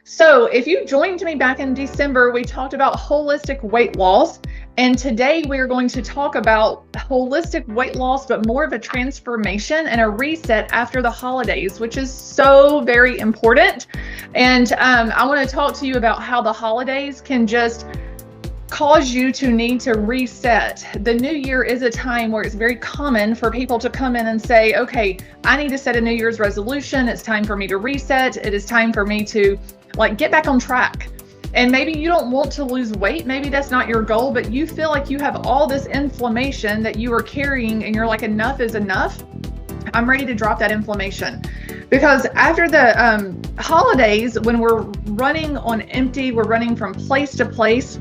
So if you joined me back in December, we talked about holistic weight loss. And today we are going to talk about holistic weight loss, but more of a transformation and a reset after the holidays, which is so very important. And I want to talk to you about how the holidays can just cause you to need to reset. The new year is a time where it's very common for people to come in and say, okay, I need to set a New Year's resolution. It's time for me to reset. It is time for me to get back on track. And maybe you don't want to lose weight. Maybe that's not your goal, but you feel like you have all this inflammation that you are carrying and you're like, enough is enough. I'm ready to drop that inflammation. Because after the holidays, when we're running on empty, we're running from place to place,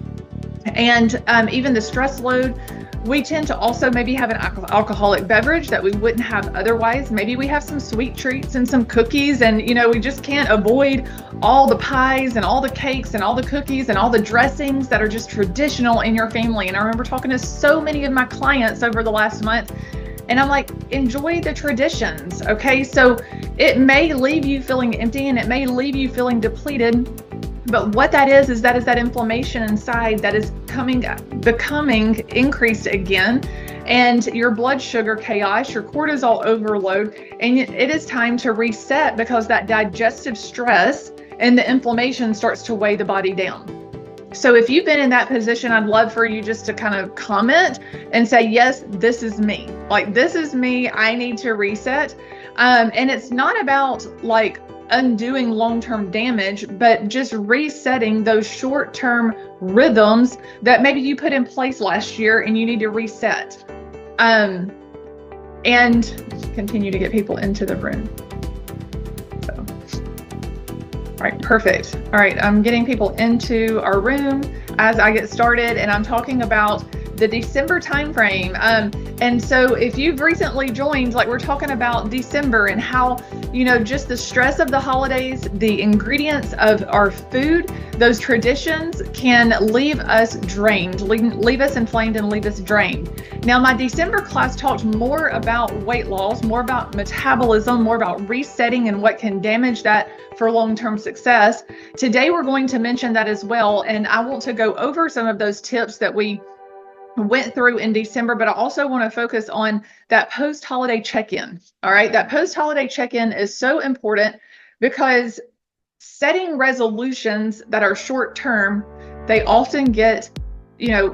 and even the stress load, we tend to also maybe have an alcoholic beverage that we wouldn't have otherwise. Maybe we have some sweet treats and some cookies, and we just can't avoid all the pies and all the cakes and all the cookies and all the dressings that are just traditional in your family. And I remember talking to so many of my clients over the last month, and I'm like, enjoy the traditions, okay? So it may leave you feeling empty and it may leave you feeling depleted. But what that is that inflammation inside that is becoming increased again, and your blood sugar chaos, your cortisol overload, and it is time to reset because that digestive stress and the inflammation starts to weigh the body down. So if you've been in that position, I'd love for you just to kind of comment and say, yes, this is me. This is me. I need to reset. And it's not about undoing long-term damage, but just resetting those short-term rhythms that maybe you put in place last year and you need to reset. And continue to get people into the room. So, all right, perfect. All right, I'm getting people into our room as I get started, and I'm talking about the December timeframe. And so if you've recently joined, we're talking about December and how, just the stress of the holidays, the ingredients of our food, those traditions can leave us drained, leave us inflamed and leave us drained. Now, my December class talked more about weight loss, more about metabolism, more about resetting and what can damage that for long-term success. Today, we're going to mention that as well. And I want to go over some of those tips that we went through in December, but I also want to focus on that post-holiday check-in. All right, that post-holiday check-in is so important because setting resolutions that are short-term, they often get,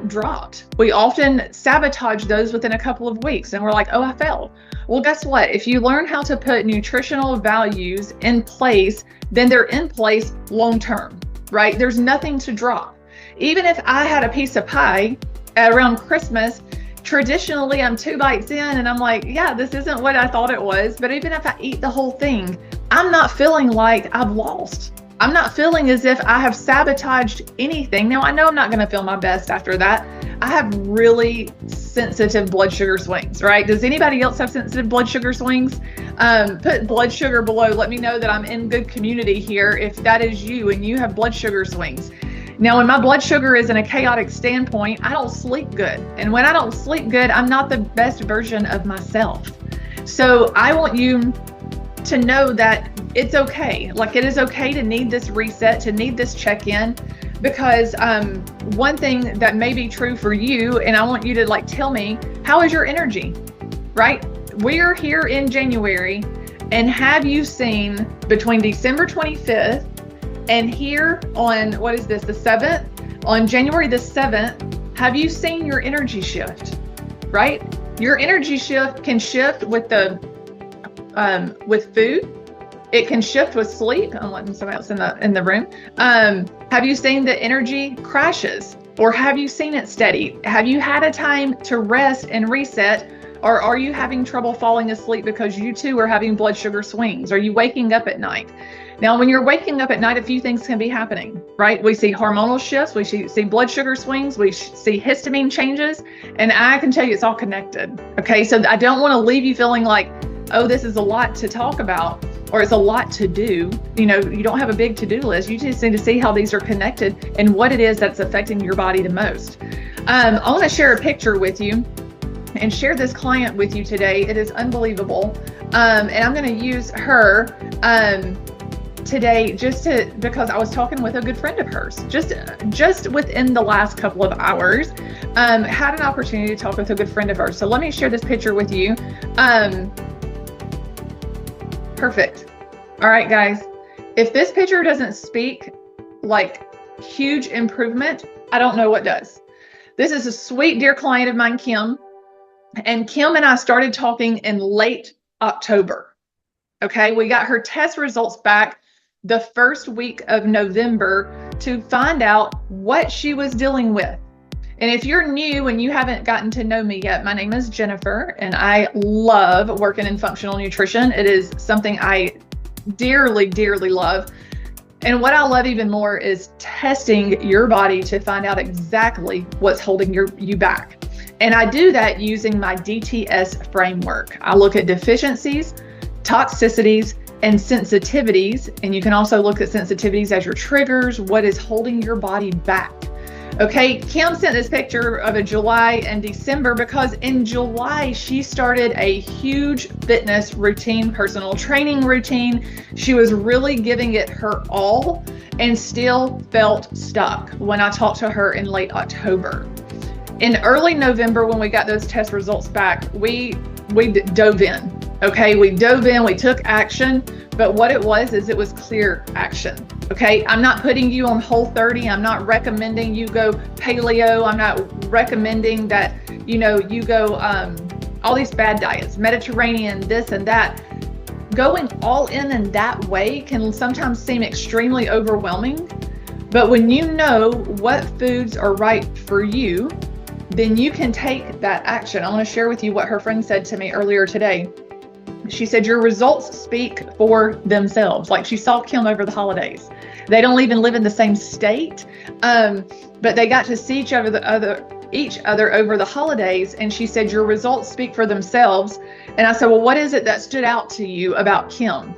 dropped. We often sabotage those within a couple of weeks, and we're like, oh, I failed. Well, guess what? If you learn how to put nutritional values in place, then they're in place long-term, right? There's nothing to drop. Even if I had a piece of pie around Christmas, traditionally I'm 2 bites in and I'm like, yeah, this isn't what I thought it was. But even if I eat the whole thing, I'm not feeling like I've lost. I'm not feeling as if I have sabotaged anything. Now, I know I'm not going to feel my best after that. I have really sensitive blood sugar swings, right? Does anybody else have sensitive blood sugar swings? Put blood sugar below. Let me know that I'm in good community here if that is you and you have blood sugar swings. Now, when my blood sugar is in a chaotic standpoint, I don't sleep good. And when I don't sleep good, I'm not the best version of myself. So I want you to know that it's okay. It is okay to need this reset, to need this check-in, because one thing that may be true for you, and I want you to tell me, how is your energy, right? We're here in January, and have you seen between December 25th and here on, the 7th, on January the 7th, have you seen your energy shift, right? Your energy can shift with food. It can shift with sleep. I'm letting somebody else in the room. Have you seen the energy crashes, or have you seen it steady? Have you had a time to rest and reset, or are you having trouble falling asleep because you too are having blood sugar swings? Are you waking up at night? Now, when you're waking up at night, a few things can be happening, right? We see hormonal shifts, we see blood sugar swings, we see histamine changes, and I can tell you it's all connected, okay? So I don't want to leave you feeling like, oh, this is a lot to talk about, or it's a lot to do. You don't have a big to-do list. You just need to see how these are connected and what it is that's affecting your body the most. I want to share a picture with you and share this client with you today. It is unbelievable. And I'm going to use her today because I was talking with a good friend of hers just within the last couple of hours. Had an opportunity to talk with a good friend of hers. So let me share this picture with you. Perfect. All right, guys. If this picture doesn't speak like huge improvement, I don't know what does. This is a sweet, dear client of mine, Kim. And Kim and I started talking in late October. Okay, we got her test results back the first week of November to find out what she was dealing with. And if you're new and you haven't gotten to know me yet, my name is Jennifer, and I love working in functional nutrition. It is something I dearly, dearly love. And what I love even more is testing your body to find out exactly what's holding you back. And I do that using my DTS framework. I look at deficiencies, toxicities, and sensitivities. And you can also look at sensitivities as your triggers, what is holding your body back. Okay, Kim sent this picture of a July and December because in July, she started a huge fitness routine, personal training routine. She was really giving it her all and still felt stuck when I talked to her in late October. In early November, when we got those test results back, we dove in. Okay, we dove in, we took action, but what it was is it was clear action. Okay, I'm not putting you on Whole30. I'm not recommending you go paleo. I'm not recommending that, you go all these bad diets, Mediterranean, this and that. Going all in that way can sometimes seem extremely overwhelming, but when you know what foods are right for you, then you can take that action. I want to share with you what her friend said to me earlier today. She said, your results speak for themselves. Like, she saw Kim over the holidays. They don't even live in the same state, but they got to see each other over the holidays. And she said, your results speak for themselves. And I said, well, what is it that stood out to you about Kim?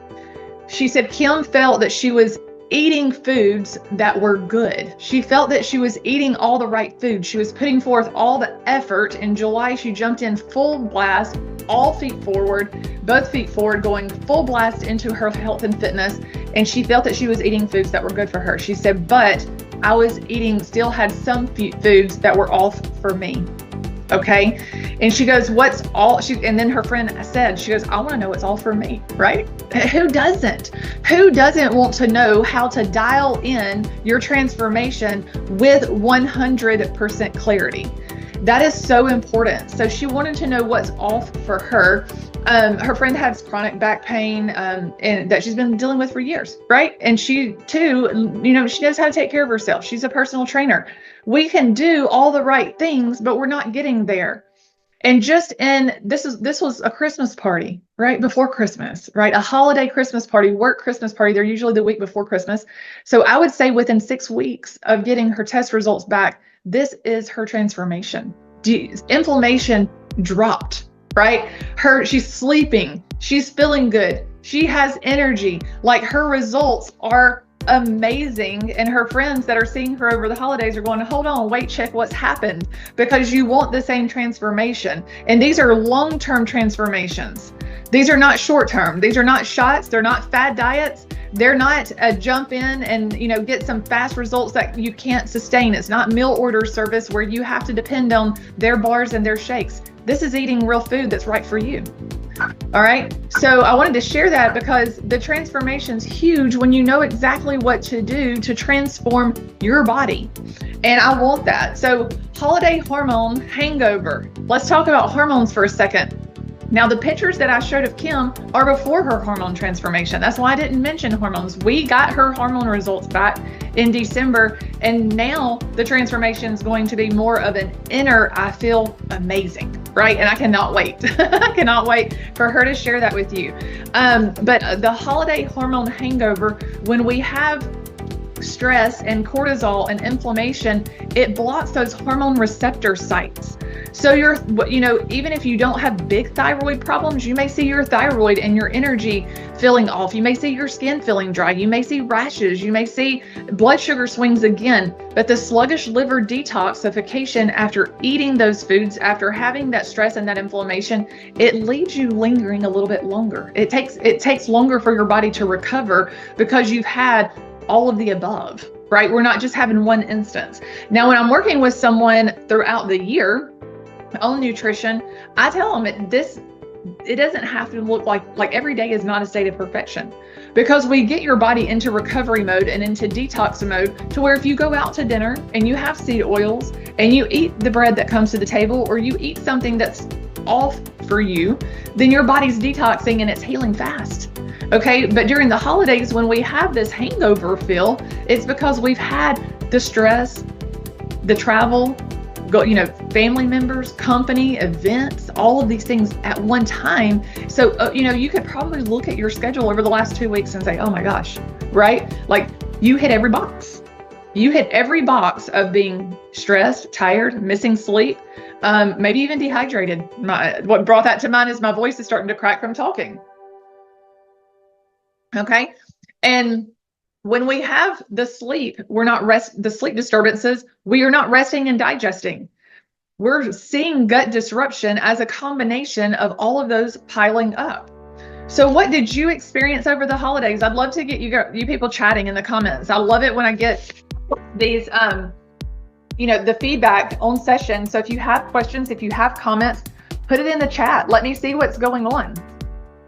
She said, Kim felt that she was eating foods that were good. She felt that she was eating all the right foods. She was putting forth all the effort. In July, she jumped in full blast, all feet forward, both feet forward, going full blast into her health and fitness. And she felt that she was eating foods that were good for her. She said, but I was still had some foods that were off for me. Okay. And she goes, and then her friend said, she goes, I want to know what's all for me, right? Who doesn't? Who doesn't want to know how to dial in your transformation with 100% clarity? That is so important. So she wanted to know what's off for her. Her friend has chronic back pain and that she's been dealing with for years, right? And she too, she knows how to take care of herself. She's a personal trainer. We can do all the right things, but we're not getting there. And this was a Christmas party, right before Christmas, right? A holiday Christmas party, work Christmas party. They're usually the week before Christmas. So I would say within 6 weeks of getting her test results back, this is her transformation. Inflammation dropped, right? She's sleeping, she's feeling good, she has energy. Like, her results are amazing, and her friends that are seeing her over the holidays are going, hold on, wait, check what's happened, because you want the same transformation. And these are long-term transformations. These are not short-term. These are not shots. They're not fad diets. They're not a jump in and get some fast results that you can't sustain. It's not meal order service where you have to depend on their bars and their shakes. This is eating real food that's right for you. All right. So I wanted to share that because the transformation's huge when you know exactly what to do to transform your body. And I want that. So holiday hormone hangover. Let's talk about hormones for a second. Now, the pictures that I showed of Kim are before her hormone transformation. That's why I didn't mention hormones. We got her hormone results back in December, and now the transformation is going to be more of an inner, I feel amazing, right? And I cannot wait. I cannot wait for her to share that with you. But the holiday hormone hangover, when we have stress and cortisol and inflammation, it blocks those hormone receptor sites. So even if you don't have big thyroid problems, you may see your thyroid and your energy feeling off. You may see your skin feeling dry. You may see rashes. You may see blood sugar swings again. But the sluggish liver detoxification after eating those foods, after having that stress and that inflammation, it leaves you lingering a little bit longer. It takes longer for your body to recover because you've had all of the above, right? We're not just having one instance. Now, when I'm working with someone throughout the year on nutrition, I tell them it doesn't have to look like every day is not a state of perfection, because we get your body into recovery mode and into detox mode to where if you go out to dinner and you have seed oils and you eat the bread that comes to the table, or you eat something that's off for you, then your body's detoxing and it's healing fast. Okay, but during the holidays, when we have this hangover feel, it's because we've had the stress, the travel, family members, company, events, all of these things at one time. So, you could probably look at your schedule over the last 2 weeks and say, oh my gosh, right? Like you hit every box. You hit every box of being stressed, tired, missing sleep, maybe even dehydrated. What brought that to mind is my voice is starting to crack from talking. Okay. And when we have the sleep, the sleep disturbances, we are not resting and digesting. We're seeing gut disruption as a combination of all of those piling up. So what did you experience over the holidays? I'd love to get you people chatting in the comments. I love it when I get these, the feedback on session. So if you have questions, if you have comments, put it in the chat. Let me see what's going on.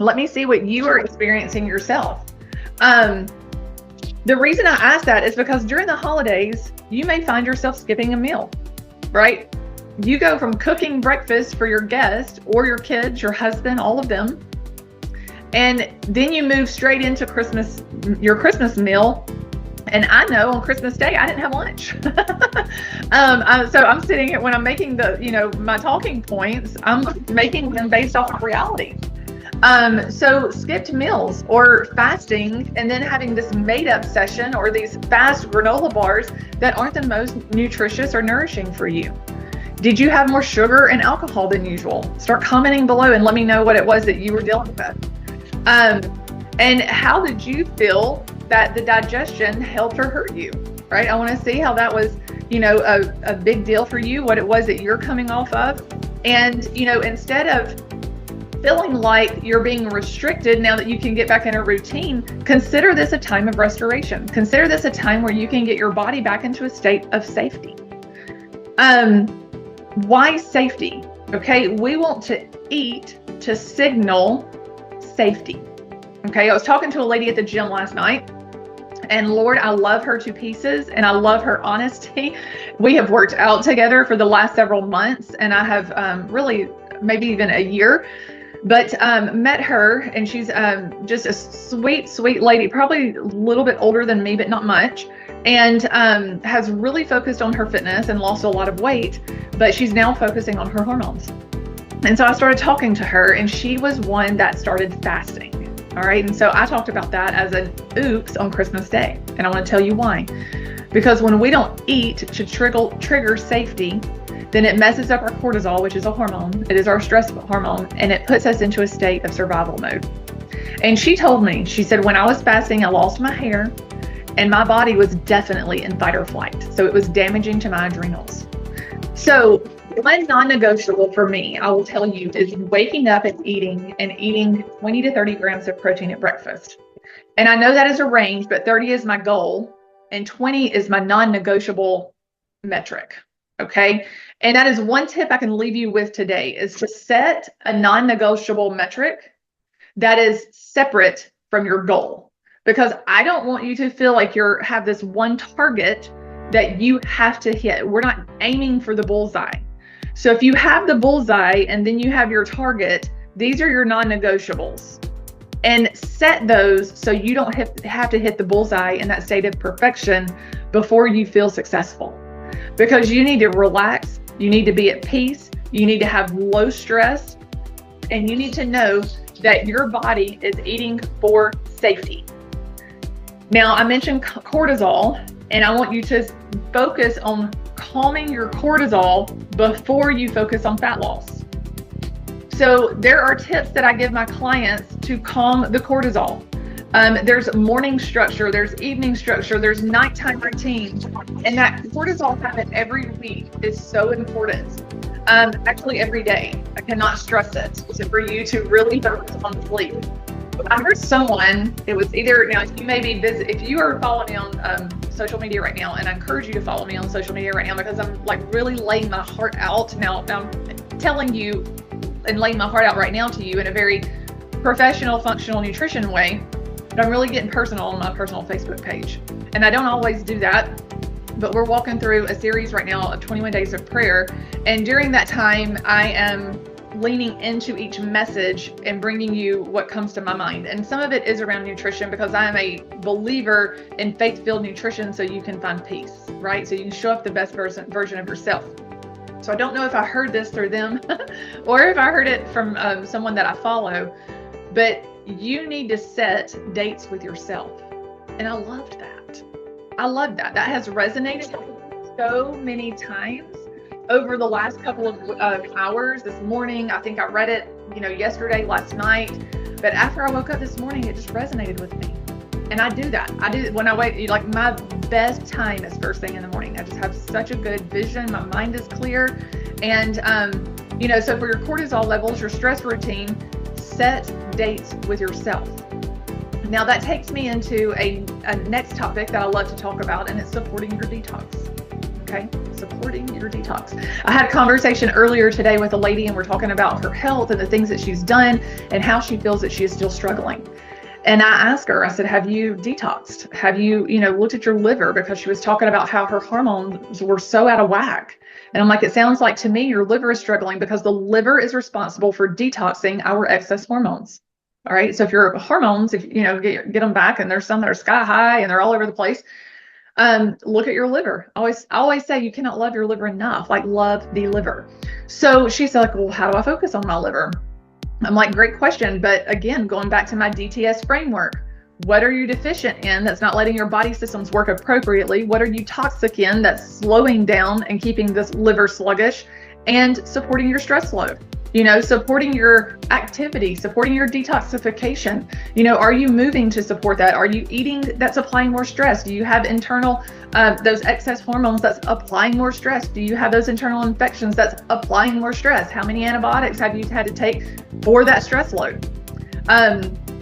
Let me see what you are experiencing yourself. The reason I ask that is because during the holidays, you may find yourself skipping a meal, right? You go from cooking breakfast for your guests or your kids, your husband, all of them, and then you move straight into your Christmas meal. And I know on Christmas Day, I didn't have lunch. So I'm sitting when I'm making my talking points, I'm making them based off of reality. So skipped meals or fasting and then having this made up session or these fast granola bars that aren't the most nutritious or nourishing for you. Did you have more sugar and alcohol than usual? Start commenting below and let me know what it was that you were dealing with. And how did you feel that the digestion helped or hurt you, right? I want to see how that was, a big deal for you, what it was that you're coming off of. And, instead of feeling like you're being restricted now that you can get back in a routine, consider this a time of restoration. Consider this a time where you can get your body back into a state of safety. Why safety? Okay, we want to eat to signal safety. Okay, I was talking to a lady at the gym last night, and Lord, I love her to pieces and I love her honesty. We have worked out together for the last several months, and I have really maybe even a year. But met her, and she's just a sweet, sweet lady, probably a little bit older than me, but not much, and has really focused on her fitness and lost a lot of weight, but she's now focusing on her hormones. And so I started talking to her, and she was one that started fasting. All right. And so I talked about that as an oops on Christmas Day. And I want to tell you why. Because when we don't eat to trigger safety, then it messes up our cortisol, which is a hormone. It is our stress hormone, and it puts us into a state of survival mode. And she told me, she said, when I was fasting, I lost my hair and my body was definitely in fight or flight. So it was damaging to my adrenals. So one non-negotiable for me, I will tell you, is waking up and eating 20 to 30 grams of protein at breakfast. And I know that is a range, but 30 is my goal and 20 is my non-negotiable metric. Okay. And that is one tip I can leave you with today, is to set a non-negotiable metric that is separate from your goal, because I don't want you to feel like you have this one target that you have to hit. We're not aiming for the bullseye. So if you have the bullseye and then you have your target, these are your non-negotiables, and set those so you don't have to hit the bullseye in that state of perfection before you feel successful. Because you need to relax, you need to be at peace, you need to have low stress, and you need to know that your body is eating for safety. Now, I mentioned cortisol, and I want you to focus on calming your cortisol before you focus on fat loss. So there are tips that I give my clients to calm the cortisol. There's morning structure, there's evening structure, there's nighttime routine, and that cortisol habit every week is so important. Actually every day. I cannot stress it. So for you to really focus on sleep. I heard someone, it was either, now you may be busy, if you are following me on social media right now, and I encourage you to follow me on social media right now because I'm like really laying my heart out. Now I'm telling you and laying my heart out right now to you in a very professional, functional nutrition way, but I'm really getting personal on my personal Facebook page. And I don't always do that, but we're walking through a series right now of 21 days of prayer. And during that time, I am leaning into each message and bringing you what comes to my mind. And some of it is around nutrition because I am a believer in faith-filled nutrition so you can find peace, right? So you can show up the best version of yourself. So I don't know if I heard this through them or if I heard it from someone that I follow, but you need to set dates with yourself. And I loved that. I love that. That has resonated so many times over the last couple of hours. This morning, I think I read it, yesterday, last night. But after I woke up this morning, it just resonated with me. And I do that. I do when I wake, like my best time is first thing in the morning. I just have such a good vision. My mind is clear. And, so for your cortisol levels, your stress routine, set dates with yourself. Now that takes me into a next topic that I love to talk about, and it's supporting your detox. Okay, supporting your detox. I had a conversation earlier today with a lady, and we're talking about her health and the things that she's done and how she feels that she is still struggling. And I asked her, I said, have you detoxed? Have you, looked at your liver? Because she was talking about how her hormones were so out of whack. And I'm like, it sounds like to me your liver is struggling because the liver is responsible for detoxing our excess hormones. All right. So if your hormones, if get them back, and there's some that are sky high and they're all over the place, look at your liver. I always say you cannot love your liver enough, like love the liver. So she said, like, well, how do I focus on my liver? I'm like, great question. But again, going back to my DTS framework, what are you deficient in that's not letting your body systems work appropriately? What are you toxic in that's slowing down and keeping this liver sluggish and supporting your stress load? Supporting your activity, supporting your detoxification. Are you moving to support that? Are you eating that's applying more stress? Do you have internal, those excess hormones that's applying more stress? Do you have those internal infections that's applying more stress? How many antibiotics have you had to take for that stress load?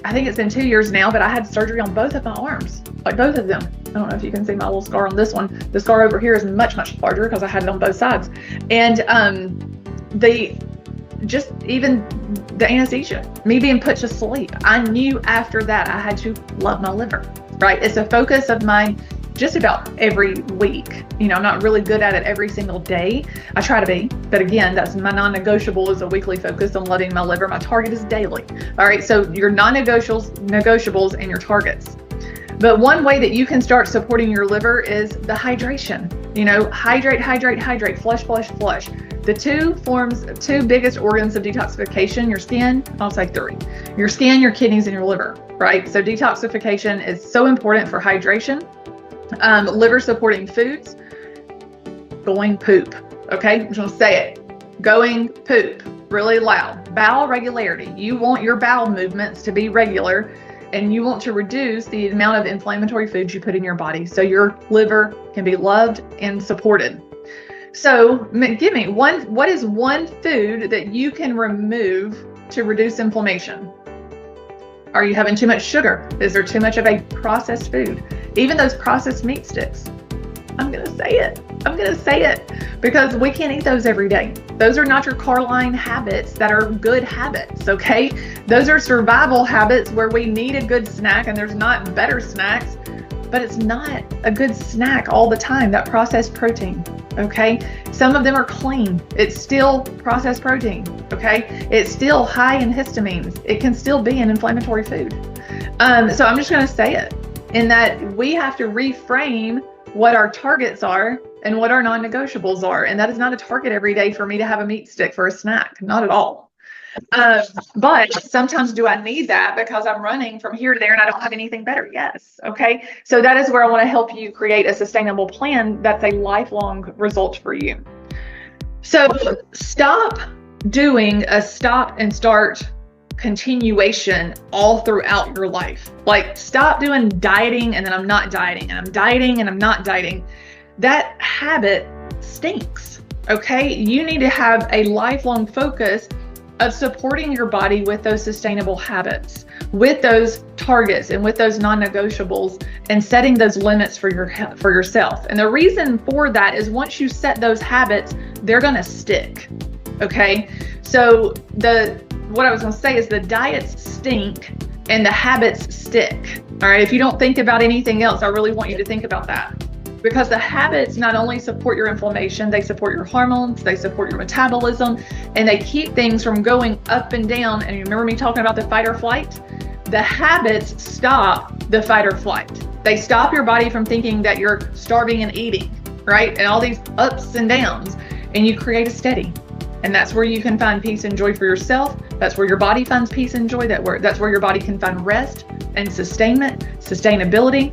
I think it's been 2 years now, but I had surgery on both of my arms, like both of them. I don't know if you can see my little scar on this one. The scar over here is much, much larger because I had it on both sides. And even the anesthesia, me being put to sleep, I knew after that I had to love my liver, right? It's a focus of mine just about every week. I'm not really good at it every single day. I try to be, but again, that's my non-negotiable is a weekly focus on loving my liver. My target is daily. All right, so your non-negotiables and your targets. But one way that you can start supporting your liver is the hydration. Hydrate, flush. The two biggest organs of detoxification, your skin, I'll say three. Your skin, your kidneys, and your liver, right? So detoxification is so important for hydration. Liver supporting foods, going poop. Okay, I'm just gonna say it. Going poop, really loud. Bowel regularity. You want your bowel movements to be regular, and you want to reduce the amount of inflammatory foods you put in your body so your liver can be loved and supported. So give me what is one food that you can remove to reduce inflammation? Are you having too much sugar? Is there too much of a processed food? Even those processed meat sticks. I'm going to say it because we can't eat those every day. Those are not your Carline habits that are good habits, okay? Those are survival habits where we need a good snack, and there's not better snacks, but it's not a good snack all the time, that processed protein, okay? Some of them are clean. It's still processed protein, okay? It's still high in histamines. It can still be an inflammatory food. So I'm just going to say it, in that we have to reframe what our targets are and what our non-negotiables are. And that is not a target every day for me to have a meat stick for a snack, not at all. But sometimes do I need that because I'm running from here to there and I don't have anything better? Yes. Okay. So that is where I want to help you create a sustainable plan that's a lifelong result for you. So stop doing a stop and start continuation all throughout your life. Like, stop doing dieting and then I'm not dieting and I'm dieting and I'm not dieting. That habit stinks. Okay. You need to have a lifelong focus of supporting your body with those sustainable habits, with those targets and with those non-negotiables, and setting those limits for yourself. And the reason for that is once you set those habits, they're going to stick. Okay. So what I was going to say is the diets stink and the habits stick. All right. If you don't think about anything else, I really want you to think about that. Because the habits not only support your inflammation, they support your hormones, they support your metabolism, and they keep things from going up and down. And you remember me talking about the fight or flight? The habits stop the fight or flight. They stop your body from thinking that you're starving and eating, right? And all these ups and downs, and you create a steady. And that's where you can find peace and joy for yourself. That's where your body finds peace and joy. That's where your body can find rest and sustainability.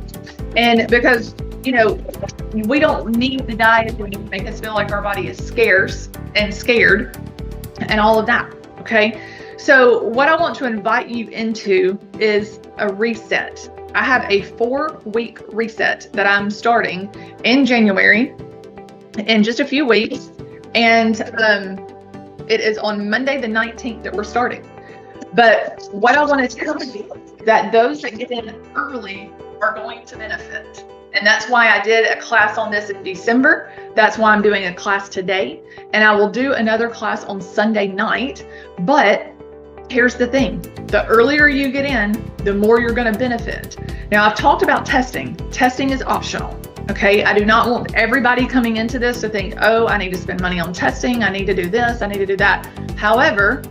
And because we don't need the diet to make us feel like our body is scarce and scared and all of that. Okay. So what I want to invite you into is a reset. I have a 4-week reset that I'm starting in January in just a few weeks. And it is on Monday, the 19th that we're starting. But what I want to tell you that those that get in early are going to benefit. And that's why I did a class on this in December. That's why I'm doing a class today. And I will do another class on Sunday night. But here's the thing. The earlier you get in, the more you're going to benefit. Now, I've talked about testing. Testing is optional. Okay. I do not want everybody coming into this to think, oh, I need to spend money on testing. I need to do this. I need to do that. However,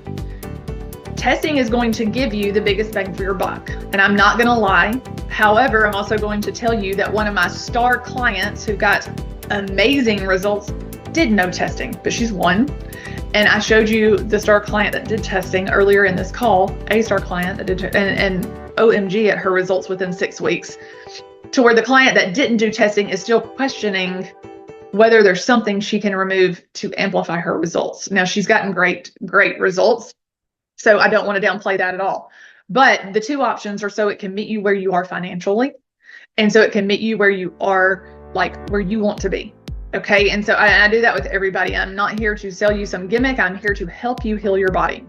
testing is going to give you the biggest bang for your buck. And I'm not going to lie. However, I'm also going to tell you that one of my star clients who got amazing results did no testing, but she's one. And I showed you the star client that did testing earlier in this call, a star client that did, and OMG at her results within 6 weeks, to where the client that didn't do testing is still questioning whether there's something she can remove to amplify her results. Now, she's gotten great results. So I don't want to downplay that at all. But the two options are so it can meet you where you are financially, and so it can meet you where you are, like where you want to be. Okay. And so I do that with everybody. I'm not here to sell you some gimmick. I'm here to help you heal your body.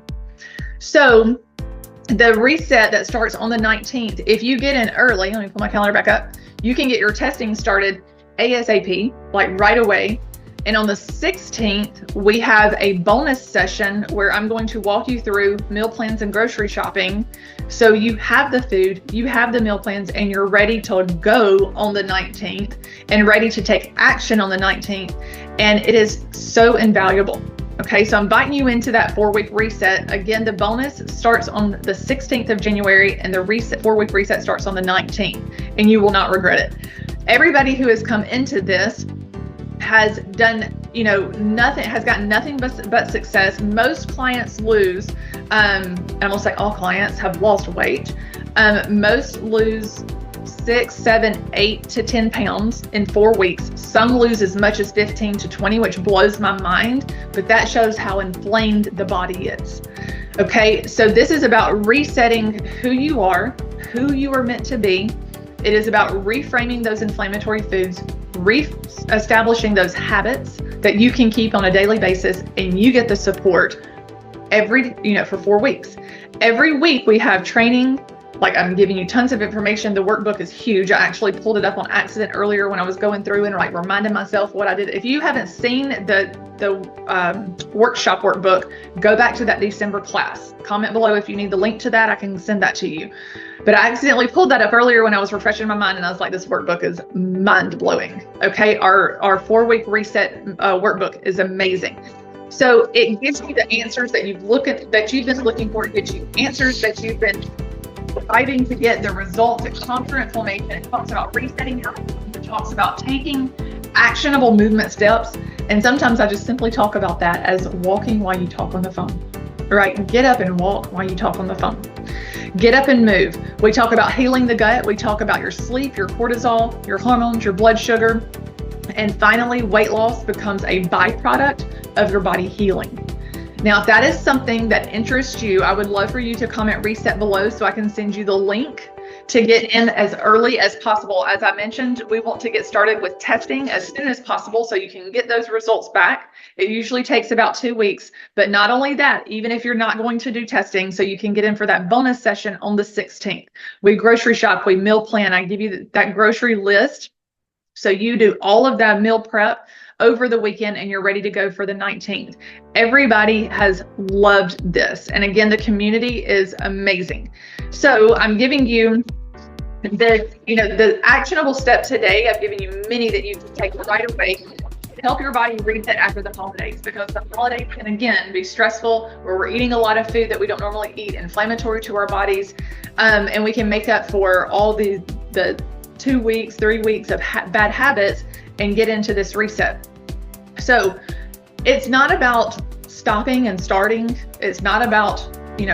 So the reset that starts on the 19th, if you get in early, let me pull my calendar back up, you can get your testing started ASAP, like right away. And on the 16th, we have a bonus session where I'm going to walk you through meal plans and grocery shopping. So you have the food, you have the meal plans, and you're ready to go on the 19th and ready to take action on the 19th. And it is so invaluable. Okay, so I'm inviting you into that 4-week reset. Again, the bonus starts on the 16th of January and the 4-week reset starts on the 19th, and you will not regret it. Everybody who has come into this has done, nothing, has gotten nothing but success. Most clients lose, and I'm gonna say all clients have lost weight. Most lose 6, 7, 8 to 10 pounds in 4 weeks. Some lose as much as 15 to 20, which blows my mind, but that shows how inflamed the body is. Okay, so this is about resetting who you are meant to be. It is about reframing those inflammatory foods, establishing those habits that you can keep on a daily basis, and you get the support for 4 weeks. Every week we have training. Like, I'm giving you tons of information. The workbook is huge. I actually pulled it up on accident earlier when I was going through and reminded myself what I did. If you haven't seen the workshop workbook, go back to that December class. Comment below if you need the link to that. I can send that to you. But I accidentally pulled that up earlier when I was refreshing my mind, and I was like, this workbook is mind blowing. Okay, our 4-week reset workbook is amazing. So it gives you the answers that you've been looking for. It gives you answers that you've been fighting to get, the results that conquer inflammation. It talks about resetting your life. It talks about taking actionable movement steps. And sometimes I just simply talk about that as walking while you talk on the phone. right? Get up and walk while you talk on the phone. Get up and move. We talk about healing the gut. We talk about your sleep, your cortisol, your hormones, your blood sugar. And finally, weight loss becomes a byproduct of your body healing. Now, if that is something that interests you, I would love for you to comment reset below so I can send you the link to get in as early as possible. As I mentioned, we want to get started with testing as soon as possible so you can get those results back. It usually takes about 2 weeks, but not only that, even if you're not going to do testing, so you can get in for that bonus session on the 16th. We grocery shop, we meal plan. I give you that grocery list. So you do all of that meal prep over the weekend and you're ready to go for the 19th. Everybody has loved this. And again, the community is amazing. So I'm giving you the actionable step today. I've given you many that you can take right away to help your body reset after the holidays, because the holidays can again be stressful, where we're eating a lot of food that we don't normally eat, inflammatory to our bodies, and we can make up for all the 2 weeks, 3 weeks of bad habits and get into this reset. So it's not about stopping and starting. It's not about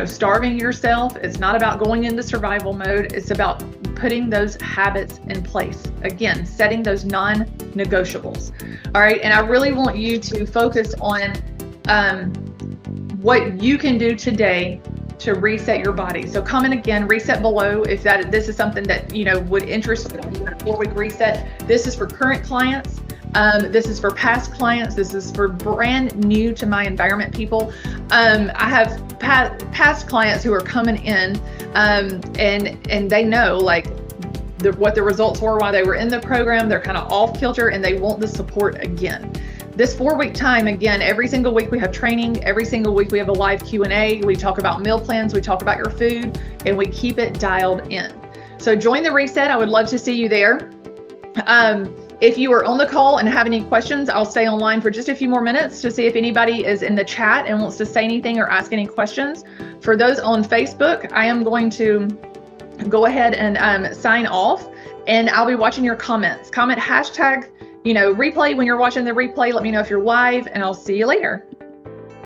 starving yourself. It's not about going into survival mode. It's about putting those habits in place. Again, setting those non-negotiables. All right. And I really want you to focus on what you can do today to reset your body. So comment again, reset below if this is something that would interest you. 4-week reset. This is for current clients. This is for past clients. This is for brand new to my environment people. I have past clients who are coming in and they know what the results were while they were in the program. They're kind of off kilter and they want the support again. This 4-week time, again, every single week we have training. Every single week we have a live Q&A. We talk about meal plans. We talk about your food, and we keep it dialed in. So join the reset. I would love to see you there. If you are on the call and have any questions, I'll stay online for just a few more minutes to see if anybody is in the chat and wants to say anything or ask any questions. For those on Facebook, I am going to go ahead and sign off, and I'll be watching your comments. Comment hashtag replay when you're watching the replay. Let me know if you're live, and I'll see you later.